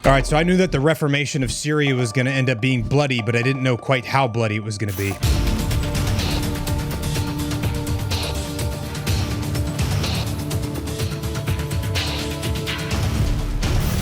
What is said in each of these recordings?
All right, so I knew that the reformation of Syria was going to end up being bloody, but I didn't know quite how bloody it was going to be.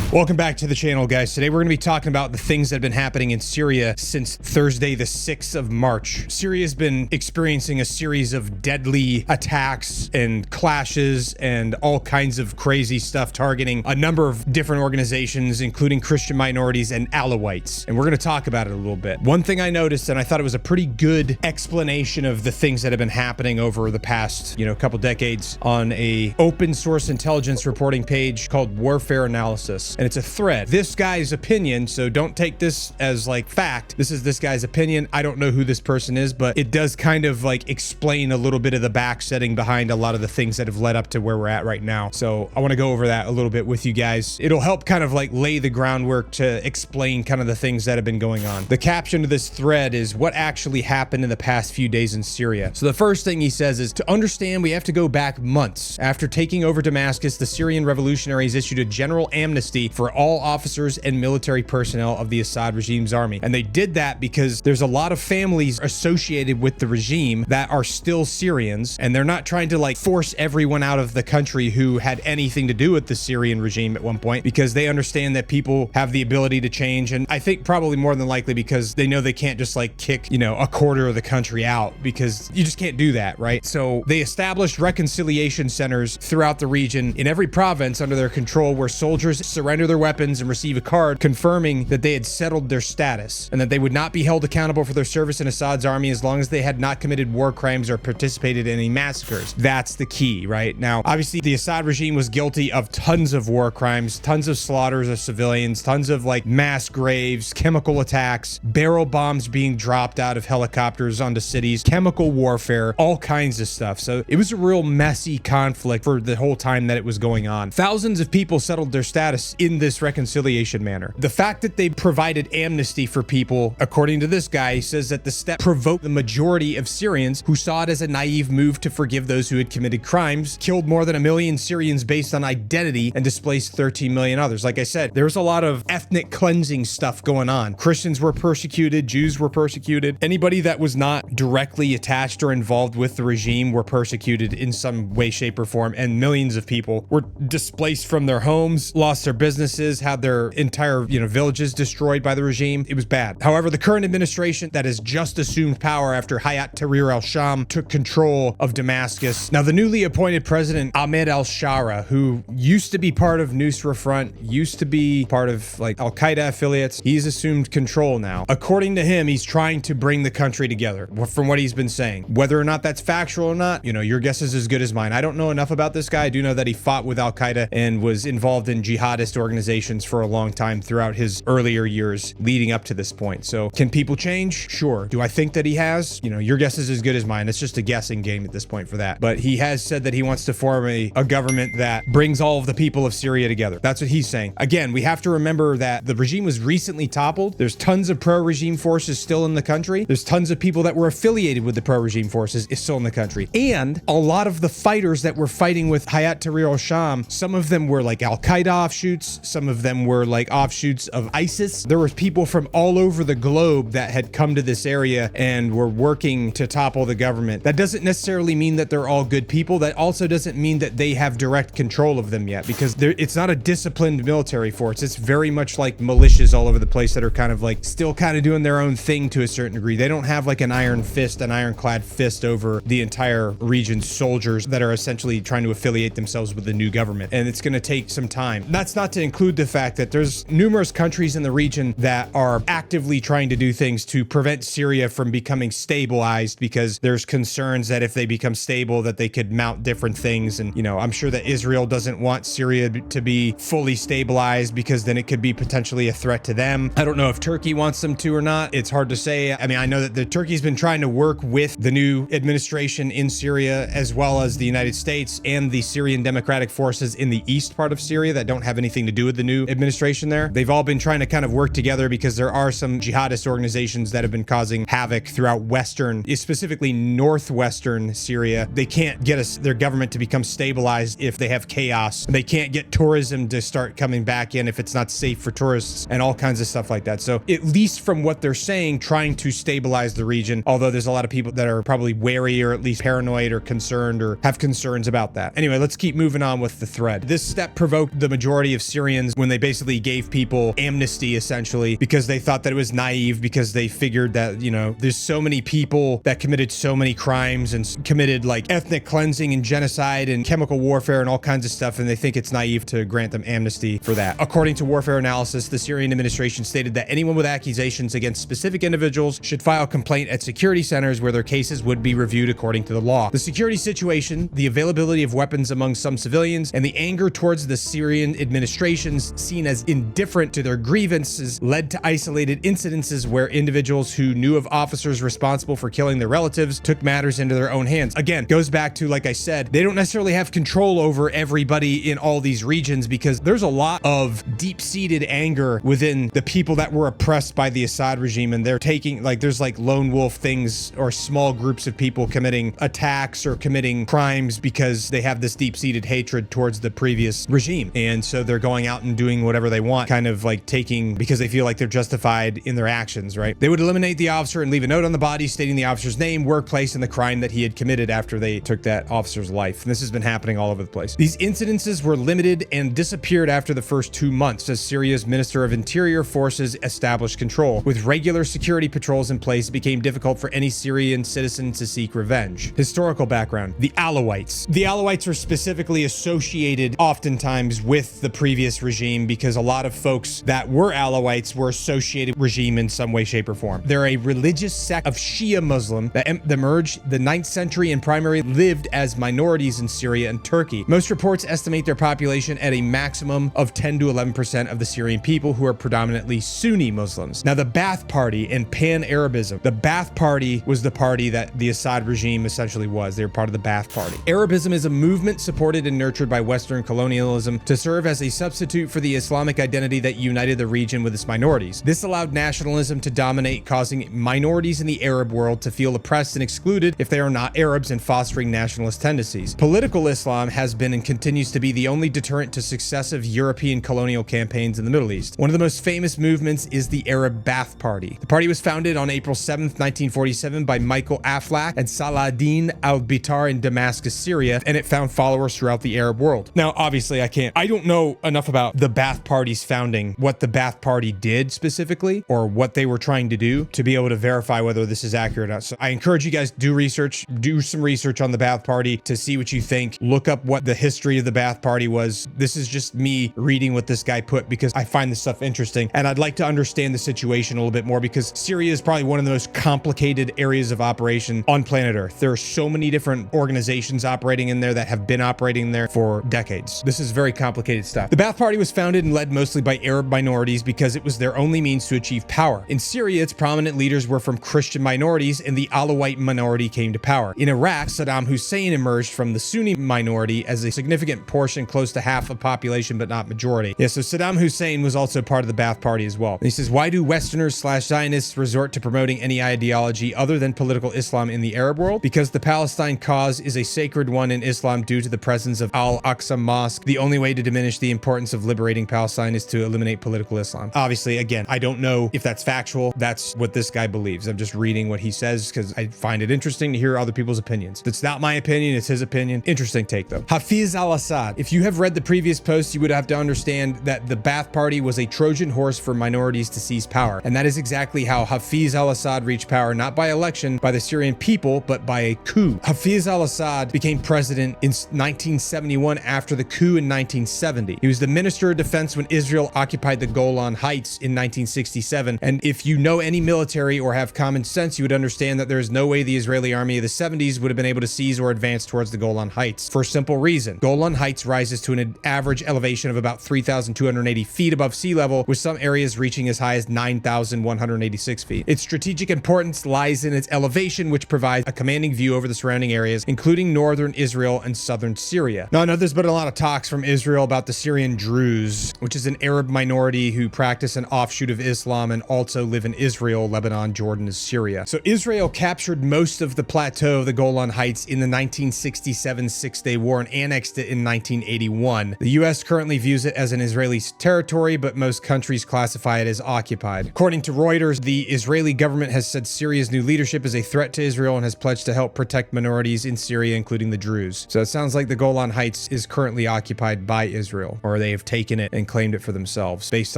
Welcome back to the channel, guys. Today we're going to be talking about the things that have been happening in Syria since Thursday, the 6th of March. Syria has been experiencing a series of deadly attacks and clashes and all kinds of crazy stuff targeting a number of different organizations, including Christian minorities and Alawites. And we're going to talk about it a little bit. One thing I noticed, and I thought it was a pretty good explanation of the things that have been happening over the past, couple decades on a open source intelligence reporting page called Warfare Analysis. And it's a thread. This guy's opinion, so don't take this as like fact. This is this guy's opinion. I don't know who this person is, but it does kind of like explain a little bit of the backsetting behind a lot of the things that have led up to where we're at right now. So I want to go over that a little bit with you guys. It'll help kind of like lay the groundwork to explain kind of the things that have been going on. The caption of this thread is what actually happened in the past few days in Syria. So the first thing he says is, to understand, we have to go back months. After taking over Damascus, the Syrian revolutionaries issued a general amnesty for all officers and military personnel of the Assad regime's army. And they did that because there's a lot of families associated with the regime that are still Syrians, and they're not trying to like force everyone out of the country who had anything to do with the Syrian regime at one point, because they understand that people have the ability to change. And I think probably more than likely because they know they can't just like kick, a quarter of the country out, because you just can't do that, right? So they established reconciliation centers throughout the region in every province under their control, where soldiers surrender their weapons and receive a card confirming that they had settled their status and that they would not be held accountable for their service in Assad's army as long as they had not committed war crimes or participated in any massacres. That's the key, right? Now, obviously, the Assad regime was guilty of tons of war crimes, tons of slaughters of civilians, tons of like mass graves, chemical attacks, barrel bombs being dropped out of helicopters onto cities, chemical warfare, all kinds of stuff. So it was a real messy conflict for the whole time that it was going on. Thousands of people settled their status in this reconciliation manner. The fact that they provided amnesty for people, according to this guy, says that the step provoked the majority of Syrians who saw it as a naive move to forgive those who had committed crimes, killed more than 1 million Syrians based on identity, and displaced 13 million others. Like I said, there's a lot of ethnic cleansing stuff going on. Christians were persecuted, Jews were persecuted. Anybody that was not directly attached or involved with the regime were persecuted in some way, shape, or form, and millions of people were displaced from their homes, lost their businesses, had their entire, villages destroyed by the regime. It was bad. However, the current administration that has just assumed power after Hayat Tahrir al-Sham took control of Damascus. Now, the newly appointed president, Ahmed al-Sharaa, who used to be part of Nusra Front, used to be part of like Al-Qaeda affiliates, he's assumed control now. According to him, he's trying to bring the country together, from what he's been saying. Whether or not that's factual or not, your guess is as good as mine. I don't know enough about this guy. I do know that he fought with Al-Qaeda and was involved in jihadist organizations for a long time throughout his earlier years leading up to this point. So can people change? Sure. Do I think that he has? Your guess is as good as mine. It's just a guessing game at this point for that. But he has said that he wants to form a government that brings all of the people of Syria together. That's what he's saying. Again, we have to remember that the regime was recently toppled. There's tons of pro-regime forces still in the country. There's tons of people that were affiliated with the pro-regime forces is still in the country. And a lot of the fighters that were fighting with Hayat Tahrir al-Sham, some of them were like Al-Qaeda offshoots. Some of them were like offshoots of ISIS. There were people from all over the globe that had come to this area and were working to topple the government. That doesn't necessarily mean that they're all good people. That also doesn't mean that they have direct control of them yet, because it's not a disciplined military force. It's very much like militias all over the place that are kind of like still kind of doing their own thing to a certain degree. They don't have like an ironclad fist over the entire region's soldiers that are essentially trying to affiliate themselves with the new government. And it's going to take some time. That's not to include the fact that there's numerous countries in the region that are actively trying to do things to prevent Syria from becoming stabilized, because there's concerns that if they become stable that they could mount different things. And I'm sure that Israel doesn't want Syria to be fully stabilized, because then it could be potentially a threat to them. I don't know if Turkey wants them to or not. It's hard to say. I mean, I know that the Turkey's been trying to work with the new administration in Syria, as well as the United States and the Syrian Democratic Forces in the east part of Syria that don't have anything to do with the new administration there. They've all been trying to kind of work together because there are some jihadist organizations that have been causing havoc throughout western, specifically northwestern Syria. They can't get their government to become stabilized if they have chaos. They can't get tourism to start coming back in if it's not safe for tourists and all kinds of stuff like that. So at least from what they're saying, trying to stabilize the region, although there's a lot of people that are probably wary or at least paranoid or concerned or have concerns about that. Anyway, let's keep moving on with the thread. This step provoked the majority of Syrians when they basically gave people amnesty, essentially, because they thought that it was naive, because they figured that, you know, there's so many people that committed so many crimes and committed like ethnic cleansing and genocide and chemical warfare and all kinds of stuff, and they think it's naive to grant them amnesty for that. According to Warfare Analysis, the Syrian administration stated that anyone with accusations against specific individuals should file a complaint at security centers where their cases would be reviewed according to the law. The security situation, the availability of weapons among some civilians, and the anger towards the Syrian administrations seen as indifferent to their grievances led to isolated incidences where individuals who knew of officers responsible for killing their relatives took matters into their own hands. Again, goes back to, like I said, they don't necessarily have control over everybody in all these regions because there's a lot of deep-seated anger within the people that were oppressed by the Assad regime, and they're taking, like, there's like lone wolf things or small groups of people committing attacks or committing crimes because they have this deep-seated hatred towards the previous regime, and so they're going out and doing whatever they want, kind of like taking, because they feel like they're justified in their actions, right? They would eliminate the officer and leave a note on the body stating the officer's name, workplace, and the crime that he had committed after they took that officer's life. And this has been happening all over the place. These incidences were limited and disappeared after the first 2 months as Syria's Minister of Interior Forces established control. With regular security patrols in place, it became difficult for any Syrian citizen to seek revenge. Historical background. The Alawites. The Alawites were specifically associated oftentimes with the previous regime because a lot of folks that were Alawites were associated with regime in some way, shape, or form. They're a religious sect of Shia Muslim that emerged the 9th century and primarily lived as minorities in Syria and Turkey. Most reports estimate their population at a maximum of 10 to 11% of the Syrian people, who are predominantly Sunni Muslims. Now, the Ba'ath Party and Pan-Arabism. The Ba'ath Party was the party that the Assad regime essentially was. They were part of the Ba'ath Party. Arabism is a movement supported and nurtured by Western colonialism to serve as a substitute for the Islamic identity that united the region with its minorities. This allowed nationalism to dominate, causing minorities in the Arab world to feel oppressed and excluded if they are not Arabs, and fostering nationalist tendencies. Political Islam has been and continues to be the only deterrent to successive European colonial campaigns in the Middle East. One of the most famous movements is the Arab Ba'ath Party. The party was founded on April 7th, 1947 by Michael Aflaq and Saladin al-Bitar in Damascus, Syria, and it found followers throughout the Arab world. Now, obviously, I don't know enough about the Ba'ath Party's founding, what the Ba'ath Party did specifically, or what they were trying to do to be able to verify whether this is accurate or not. So I encourage you guys to do some research on the Ba'ath Party to see what you think. Look up what the history of the Ba'ath Party was. This is just me reading what this guy put because I find this stuff interesting, and I'd like to understand the situation a little bit more because Syria is probably one of the most complicated areas of operation on planet Earth. There are so many different organizations operating in there that have been operating there for decades. This is very complicated stuff. The Ba'ath Party was founded and led mostly by Arab minorities because it was their only means to achieve power. In Syria, its prominent leaders were from Christian minorities, and the Alawite minority came to power. In Iraq, Saddam Hussein emerged from the Sunni minority as a significant portion, close to half of population, but not majority. Yeah, so Saddam Hussein was also part of the Ba'ath Party as well. And he says, why do Westerners/Zionists resort to promoting any ideology other than political Islam in the Arab world? Because the Palestine cause is a sacred one in Islam due to the presence of Al-Aqsa Mosque. The only way to diminish the importance of liberating Palestine is to eliminate political Islam. Obviously, again, I don't know if that's factual. That's what this guy believes. I'm just reading what he says because I find it interesting to hear other people's opinions. It's not my opinion, it's his opinion. Interesting take though. Hafez al-Assad. If you have read the previous post, you would have to understand that the Ba'ath Party was a Trojan horse for minorities to seize power. And that is exactly how Hafez al-Assad reached power, not by election by the Syrian people, but by a coup. Hafez al-Assad became president in 1971 after the coup in 1970. He was the Minister of Defense when Israel occupied the Golan Heights in 1967. And if you know any military or have common sense, you would understand that there is no way the Israeli army of the 70s would have been able to seize or advance towards the Golan Heights. For a simple reason. Golan Heights rises to an average elevation of about 3,280 feet above sea level, with some areas reaching as high as 9,186 feet. Its strategic importance lies in its elevation, which provides a commanding view over the surrounding areas, including northern Israel and southern Syria. Now, I know there's been a lot of talks from Israel about the Syrian Druze, which is an Arab minority who practice an offshoot of Islam and also live in Israel, Lebanon, Jordan, and Syria. So Israel captured most of the plateau of the Golan Heights in the 1967 Six-Day War and annexed it in 1981. The U.S. currently views it as an Israeli territory, but most countries classify it as occupied. According to Reuters, the Israeli government has said Syria's new leadership is a threat to Israel and has pledged to help protect minorities in Syria, including the Druze. So it sounds like the Golan Heights is currently occupied by Israel, or they have taken it and claimed it for themselves, based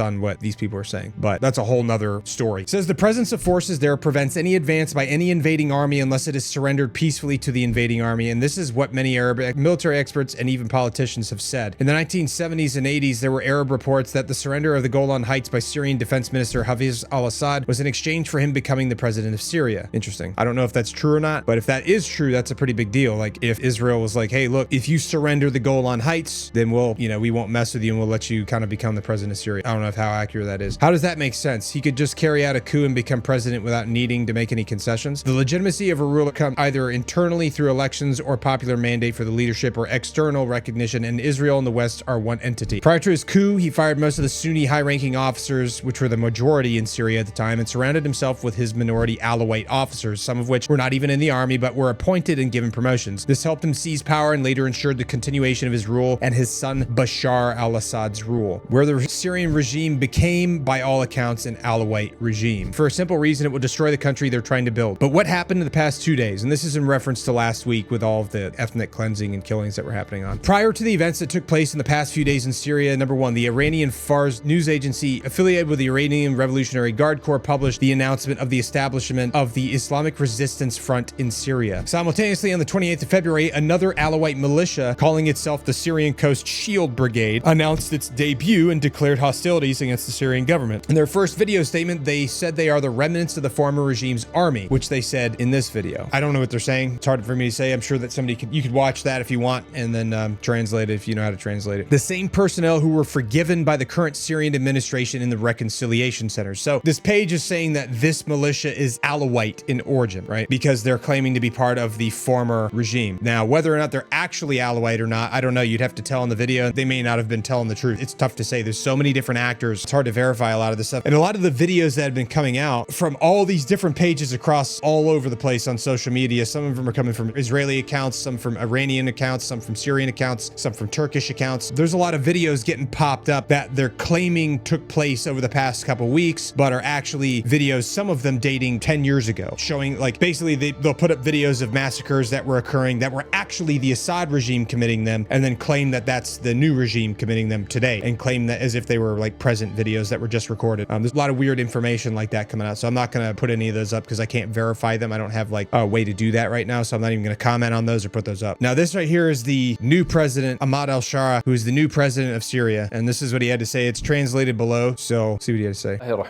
on what these people are saying. But that's a whole nother story. It says the presence of forces there prevents any advance by any invading army unless it is surrendered peacefully to the invading army. And this is what many Arab military experts and even politicians have said. In the 1970s and 80s, there were Arab reports that the surrender of the Golan Heights by Syrian Defense Minister Hafez al-Assad was in exchange for him becoming the president of Syria. Interesting. I don't know if that's true or not, but if that is true, that's a pretty big deal. Like if Israel was like, hey, look, if you surrender the Golan Heights, then we'll, we won't mess with you and we'll let you kind of become the president of Syria. I don't know how accurate that is. How does that make sense? He could just carry out a coup and become president without needing to make any concessions. The legitimacy of a ruler comes either internally through elections or popular mandate for the leadership, or external recognition, and Israel and the West are one entity. Prior to his coup, he fired most of the Sunni high-ranking officers, which were the majority in Syria at the time, and surrounded himself with his minority Alawite officers, some of which were not even in the army but were appointed and given promotions. This helped him seize power and later ensured the continuation of his rule and his son Bashar al-Assad's rule, where the Syrian regime became, by all accounts, an Alawite regime. For a simple reason, it will destroy the country they're trying to build. But what happened in the past 2 days? And this is in reference to last week with all of the ethnic cleansing and killings that were happening on. Prior to the events that took place in the past few days in Syria, number one, the Iranian Fars news agency affiliated with the Iranian Revolutionary Guard Corps published the announcement of the establishment of the Islamic Resistance Front in Syria. Simultaneously, on the 28th of February, another Alawite militia calling itself the Syrian Coast Shield Brigade announced its debut and declared hostilities against the Syrian government. In their first video statement, they said they are the remnants of the former regime's army, which they said in this video. I don't know what they're saying. It's hard for me to say. I'm sure that you could watch that if you want and then translate it if you know how to translate it. The same personnel who were forgiven by the current Syrian administration in the reconciliation centers. So this page is saying that this militia is Alawite in origin, right? Because they're claiming to be part of the former regime. Now, whether or not they're actually Alawite or not, I don't know. You'd have to tell in the video. They may not have been telling the truth. It's tough to say. There's so many different actors. It's hard to verify a lot of this stuff. And a lot of the videos that have been coming out from all these different pages across all over the place on social media, some of them are coming from Israeli accounts, some from Iranian accounts, some from Syrian accounts, some from Turkish accounts. There's a lot of videos getting popped up that they're claiming took place over the past couple weeks, but are actually videos, some of them dating 10 years ago, showing like basically they'll put up videos of massacres that were occurring that were actually the Assad regime committing them, and then claim that that's the new regime committing them today, and claim that as if they were like present videos that were just recorded. There's a lot of weird information like that coming out, so I'm not going to put any of those up because I can't verify them. I don't have like a way to do that right now, so I'm not even going to comment on those or put those up. Now this right here is the new president, al-Sharaa, who is the new president of Syria, and this is what he had to say. It's translated below, so see what he had to say. Some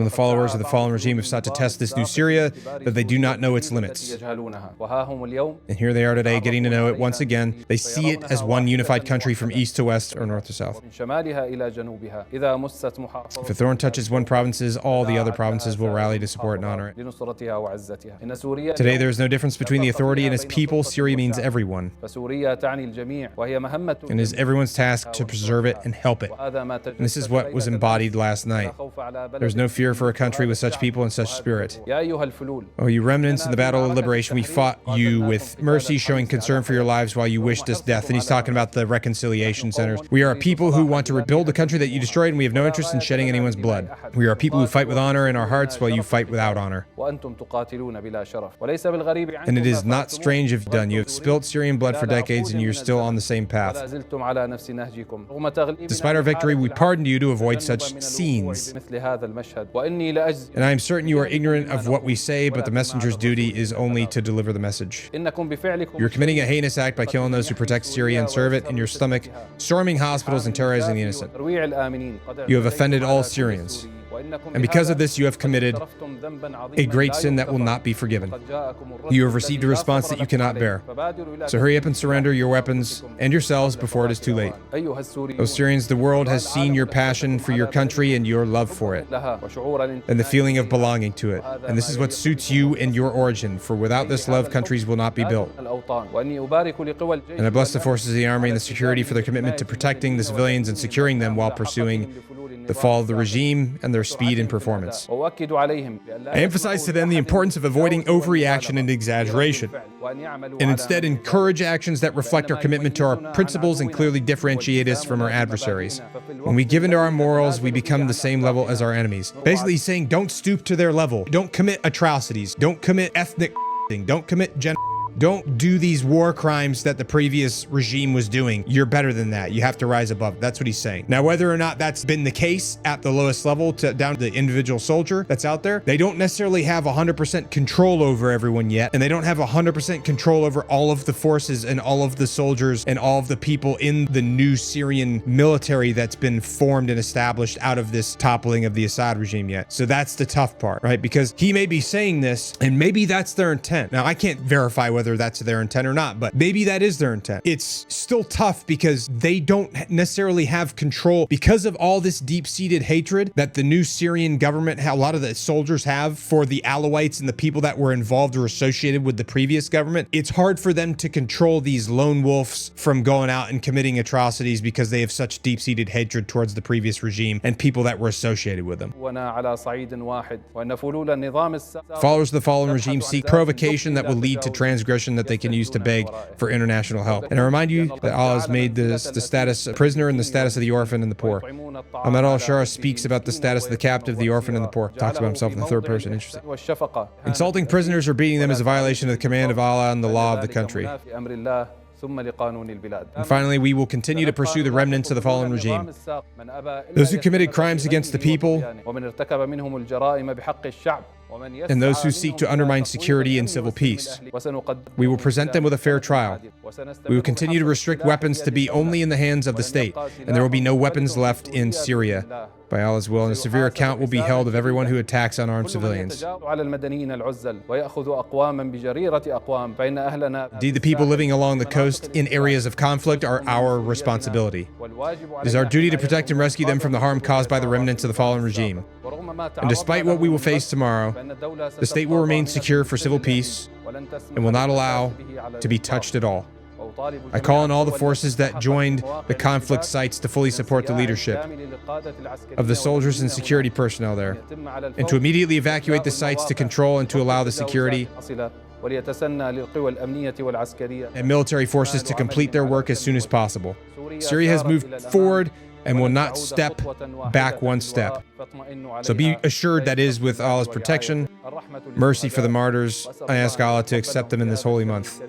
of the followers of the fallen regime have sought to test this new Syria, but they do not know its limits. And here they are today, getting to know it once again. They see it as one unified country from east to west or north to south. If a thorn touches one province, all the other provinces will rally to support and honor it. Today, there is no difference between the authority and its people. Syria means everyone, and is everyone's task to preserve it and help it. And this is what was embodied last night. There's no fear for a country with such people and such spirit. Oh, you remnants in the battle of liberation, we fought you with mercy, showing concern for your lives while you wished us death. And he's talking about the reconciliation centers. We are a people who want to rebuild the country that you destroyed, and we have no interest in shedding anyone's blood. We are a people who fight with honor in our hearts while you fight without honor. And it is not strange if done. You have spilt Syrian blood for decades and you're still on the same path. Despite our victory, we pardoned you to avoid such scenes. And I am certain you are ignorant of what we say, but the messenger's duty is only to deliver the message. You're committing a heinous act by killing those who protect Syria and serve it in your stomach, storming hospitals and terrorizing the innocent. You have offended all Syrians. And because of this, you have committed a great sin that will not be forgiven. You have received a response that you cannot bear. So hurry up and surrender your weapons and yourselves before it is too late. O Syrians, the world has seen your passion for your country and your love for it, and the feeling of belonging to it. And this is what suits you and your origin, for without this love, countries will not be built. And I bless the forces of the army and the security for their commitment to protecting the civilians and securing them while pursuing the fall of the regime and their speed and performance. I emphasize to them the importance of avoiding overreaction and exaggeration, and instead encourage actions that reflect our commitment to our principles and clearly differentiate us from our adversaries. When we give into our morals, we become the same level as our enemies. Basically, he's saying don't stoop to their level. Don't commit atrocities. Don't commit ethnic don't commit don't do these war crimes that the previous regime was doing. You're better than that. You have to rise above. That's what he's saying. Now, whether or not that's been the case at the lowest level down to the individual soldier that's out there, they don't necessarily have 100% control over everyone yet. And they don't have 100% control over all of the forces and all of the soldiers and all of the people in the new Syrian military that's been formed and established out of this toppling of the Assad regime yet. So that's the tough part, right? Because he may be saying this and maybe that's their intent. Now, I can't verify whether that's their intent or not, but maybe that is their intent. It's still tough because they don't necessarily have control because of all this deep-seated hatred that the new Syrian government, a lot of the soldiers have for the Alawites and the people that were involved or associated with the previous government. It's hard for them to control these lone wolves from going out and committing atrocities because they have such deep-seated hatred towards the previous regime and people that were associated with them. Followers of the fallen regime seek provocation that will lead to transgression that they can use to beg for international help. And I remind you that Allah has made the status of prisoner and the status of the orphan and the poor. Al-Sharaa speaks about the status of the captive, the orphan, and the poor. Talks about himself in the third person. Interesting. Insulting prisoners or beating them is a violation of the command of Allah and the law of the country. And finally, we will continue to pursue the remnants of the fallen regime. Those who committed crimes against the people and those who seek to undermine security and civil peace. We will present them with a fair trial. We will continue to restrict weapons to be only in the hands of the state, and there will be no weapons left in Syria. By Allah's will, and a severe account will be held of everyone who attacks unarmed civilians. Indeed, the people living along the coast in areas of conflict are our responsibility. It is our duty to protect and rescue them from the harm caused by the remnants of the fallen regime. And despite what we will face tomorrow, the state will remain secure for civil peace and will not allow to be touched at all. I call on all the forces that joined the conflict sites to fully support the leadership of the soldiers and security personnel there, and to immediately evacuate the sites to control and to allow the security and military forces to complete their work as soon as possible. Syria has moved forward and will not step back one step. So be assured that is with Allah's protection, mercy for the martyrs. I ask Allah to accept them in this holy month.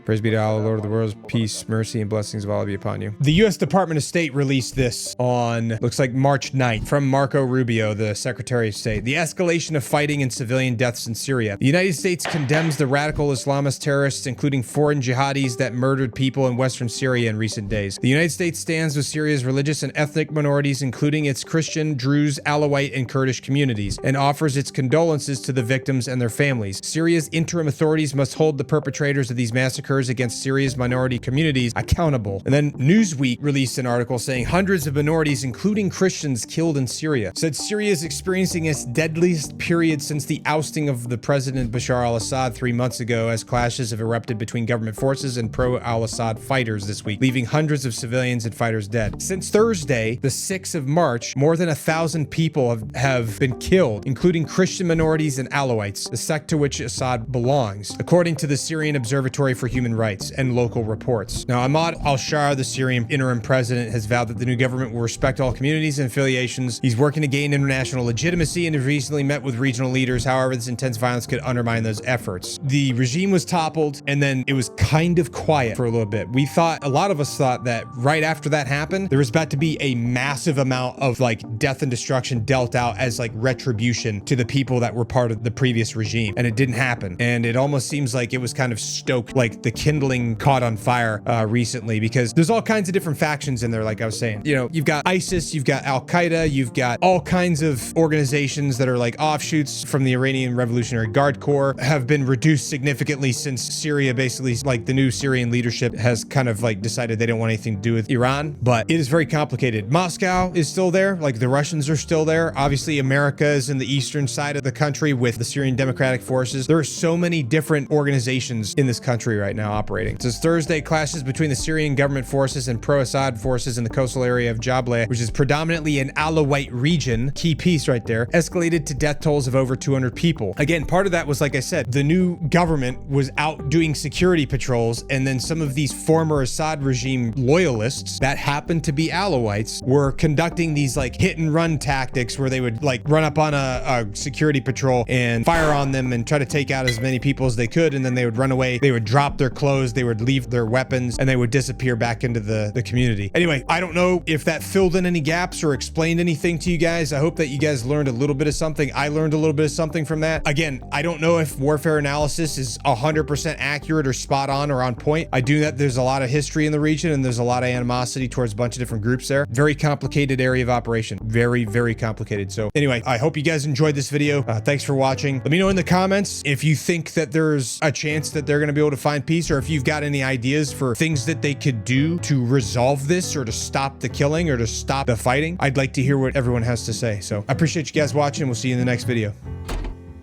Praise be to Allah, Lord of the worlds. Peace, mercy, and blessings of Allah be upon you. The U.S. Department of State released this on, looks like March 9th, from Marco Rubio, the Secretary of State. The escalation of fighting and civilian deaths in Syria. The United States condemns the radical Islamist terrorists, including foreign jihadis that murdered people in western Syria in recent days. The United States stands with Syria's religious and ethnic minorities, including its Christian, Druze, Alawite, and Kurdish communities, and offers its condolences to the victims and their families. Syria's interim authorities must hold the perpetrators of these massacres against Syria's minority communities accountable. And then Newsweek released an article saying hundreds of minorities, including Christians, killed in Syria. Said Syria is experiencing its deadliest period since the ousting of the President Bashar al-Assad 3 months ago, as clashes have erupted between government forces and pro-al-Assad fighters this week, leaving hundreds of civilians and fighters dead. Since Thursday, the 6th of March, more than 1,000 people have been killed, including Christian minorities and Alawites, the sect to which Assad belongs, according to the Syrian Observatory for Human Rights and local reports. Now, al-Sharaa, the Syrian interim president, has vowed that the new government will respect all communities and affiliations. He's working to gain international legitimacy and has recently met with regional leaders. However, this intense violence could undermine those efforts. The regime was toppled, and then it was kind of quiet for a little bit. A lot of us thought that right after that happened, there was about to be a massive amount amount of like death and destruction dealt out as like retribution to the people that were part of the previous regime. And it didn't happen. And it almost seems like it was kind of stoked, like the kindling caught on fire recently, because there's all kinds of different factions in there. Like I was saying, you know, you've got ISIS, you've got Al-Qaeda, you've got all kinds of organizations that are like offshoots from the Iranian Revolutionary Guard Corps, have been reduced significantly since Syria, basically like the new Syrian leadership has kind of like decided they don't want anything to do with Iran. But it is very complicated. Moscow is still there, like the Russians are still there. Obviously America is in the eastern side of the country with the Syrian Democratic Forces. There are so many different organizations in this country right now operating. It says Thursday, clashes between the Syrian government forces and pro-Assad forces in the coastal area of Jableh, which is predominantly an Alawite region, key piece right there, escalated to death tolls of over 200 people. Again, part of that was, like I said, the new government was out doing security patrols, and then some of these former Assad regime loyalists that happened to be Alawites were conducting these like hit and run tactics where they would like run up on a security patrol and fire on them and try to take out as many people as they could, and then they would run away. They would drop their clothes, they would leave their weapons, and they would disappear back into the community. Anyway, I don't know if that filled in any gaps or explained anything to you guys. I hope that you guys learned a little bit of something. I learned a little bit of something from that. Again, I don't know if warfare analysis is 100% accurate or spot on or on point. I do that. There's a lot of history in the region and there's a lot of animosity towards a bunch of different groups there. Very complicated area of operation. Very, very complicated. So anyway, I hope you guys enjoyed this video. Thanks for watching. Let me know in the comments if you think that there's a chance that they're going to be able to find peace, or if you've got any ideas for things that they could do to resolve this or to stop the killing or to stop the fighting. I'd like to hear what everyone has to say. So I appreciate you guys watching. We'll see you in the next video.